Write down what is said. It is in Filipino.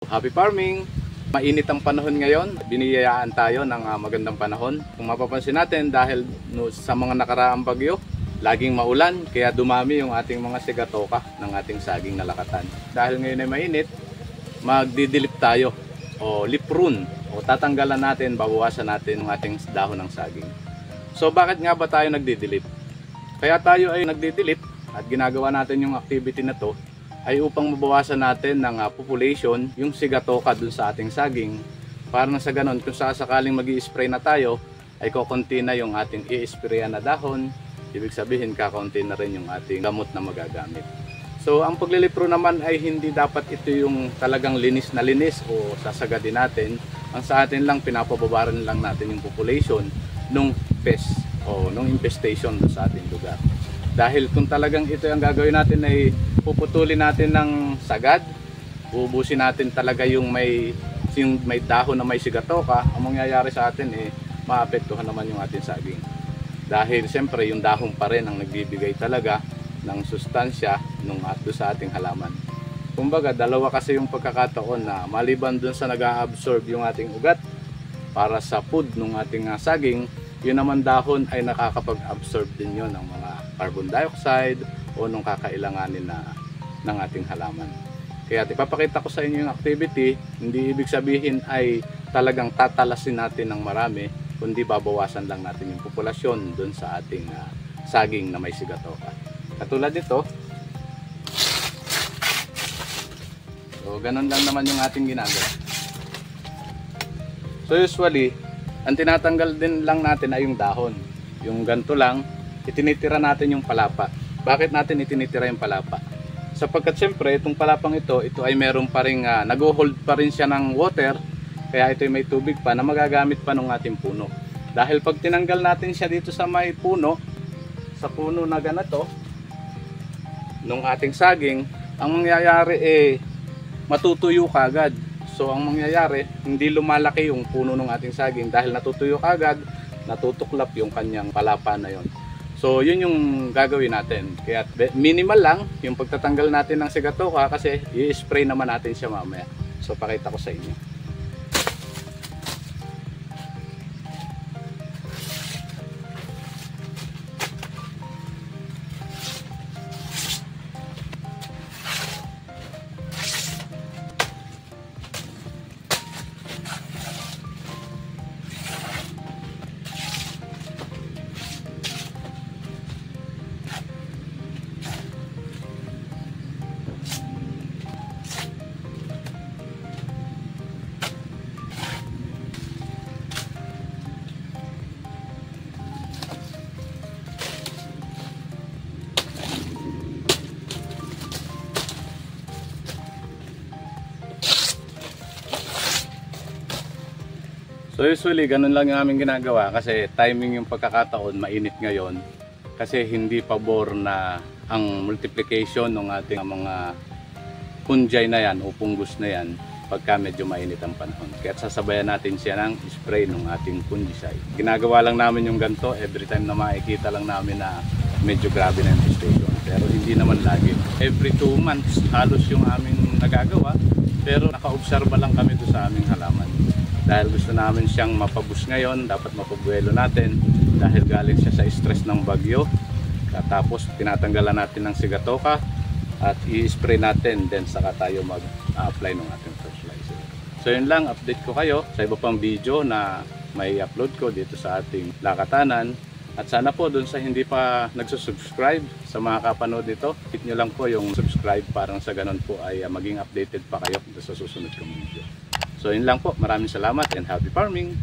Happy farming! Mainit ang panahon ngayon, biniyayaan tayo ng magandang panahon. Kung mapapansin natin dahil sa mga nakaraang bagyo, laging maulan kaya dumami yung ating mga sigatoka ng ating saging na lakatan. Dahil ngayon ay mainit, magdidilip tayo o lip prune o tatanggalan natin, babawasan natin yung ating dahon ng saging. So bakit nga ba tayo nagdidilip? Kaya tayo ay nagdidilip at ginagawa natin yung activity na to ay upang mabawasan natin ng population yung sigatoka dun sa ating saging para na sa ganon kung sakaling mag-i-spray na tayo ay kukunti na yung ating i-sprayan na dahon, ibig sabihin kakaunti na rin yung ating gamot na magagamit. So ang paglilipro naman ay hindi dapat ito yung talagang linis na linis o sasagadin natin. Ang sa atin lang pinapababaran lang natin yung population nung pest o nung infestation sa ating lugar. Dahil kung talagang ito ang gagawin natin ay puputulin natin ng sagad, uubusin natin talaga yung may dahon na may sigatoka, ang mangyayari sa atin maapektuhan naman yung ating saging. Dahil siyempre yung dahon pa rin ang nagbibigay talaga ng sustansya nung ato sa ating halaman. Kumbaga dalawa kasi yung pagkakataon na maliban dun sa nag-a-absorb yung ating ugat para sa food ng ating saging, yun naman dahon ay nakakapag-absorb din yun ng mga carbon dioxide o nung kakailanganin ng ating halaman. Kaya ipapakita ko sa inyo yung activity, hindi ibig sabihin ay talagang tatalasin natin ng marami, kundi babawasan lang natin yung populasyon dun sa ating saging na may sigatoka. Katulad nito, so ganun lang naman yung ating ginagawa. So usually, ang tinatanggal din lang natin ay yung dahon. Yung ganito lang, itinitira natin yung palapa. Bakit natin itinitira yung palapa? Sapagkat siyempre, itong palapang ito ay meron pa rin, nag-hold pa rin siya ng water, kaya ito ay may tubig pa na magagamit pa ng ating puno. Dahil pag tinanggal natin siya dito sa may puno, sa puno na ganito, nung ating saging, ang mangyayari matutuyo kagad. So ang mangyayari, hindi lumalaki yung puno ng ating saging dahil natutuyo kagad, natutuklap yung kanyang palapa na yon. So yun yung gagawin natin. Kaya minimal lang yung pagtatanggal natin ng sigatoka kasi i-spray naman natin siya mamaya. So pakita ko sa inyo. So usually ganun lang yung aming ginagawa kasi timing yung pagkakataon, mainit ngayon kasi hindi pabor na ang multiplication ng ating mga fungi na yan o fungus na yan pagka medyo mainit ang panahon. Kaya sasabayan natin siya ng spray ng ating fungicide. Ginagawa lang namin yung ganito every time na makikita lang namin na medyo grabe na yung infestation. Pero hindi naman lagi. Every 2 months halos yung aming nagagawa, pero naka-observa lang kami doon sa aming halaman. Dahil gusto namin siyang mapabus ngayon, dapat mapabuelo natin dahil galing siya sa stress ng bagyo. Tapos tinatanggalan natin ng sigatoka at i-spray natin, then saka tayo mag-apply ng ating fertilizer. So yun lang, update ko kayo sa iba pang video na may upload ko dito sa ating lakatanan. At sana po dun sa hindi pa nagsusubscribe sa mga kapanood nito, hit nyo lang po yung subscribe para sa ganun po ay maging updated pa kayo sa susunod kong video. So yun lang po, maraming salamat and happy farming!